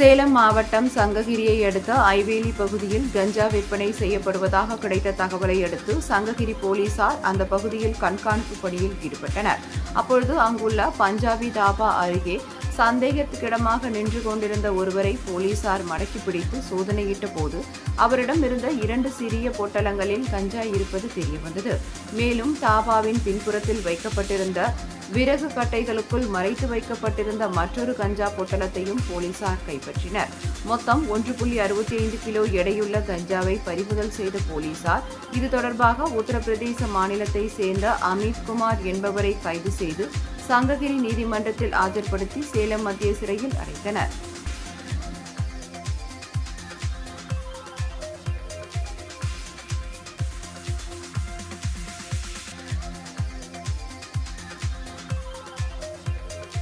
சேலம் மாவட்டம் சங்ககிரியை அடுத்த ஐவேலி பகுதியில் கஞ்சா விற்பனை செய்யப்படுவதாக கிடைத்த தகவலை அடுத்து சங்ககிரி போலீசார் அந்த பகுதியில் கண்காணிப்பு பணியில் ஈடுபட்டனர். அப்பொழுது அங்குள்ள பஞ்சாபி தாபா அருகே சந்தேகத்துக்கிடமாக நின்று கொண்டிருந்த ஒருவரை போலீசார் மடக்கி பிடித்து சோதனையிட்ட போது அவரிடம் இருந்த 2 சிறிய பொட்டலங்களில் கஞ்சா இருப்பது தெரியவந்தது. மேலும் தாபாவின் பின்புறத்தில் வைக்கப்பட்டிருந்த விறகு கட்டைகளுக்குள் மறைத்து வைக்கப்பட்டிருந்த மற்றொரு கஞ்சா பொட்டலத்தையும் போலீசார் கைப்பற்றினர். மொத்தம் 1.65 கிலோ எடையுள்ள கஞ்சாவை பறிமுதல் செய்த போலீசார் இது தொடர்பாக உத்தரப்பிரதேச மாநிலத்தை சேர்ந்த அமித் குமார் என்பவரை கைது செய்து சங்ககிரி நீதிமன்றத்தில் ஆஜர்படுத்தி சேலம் மத்திய சிறையில் அடைத்தனர்.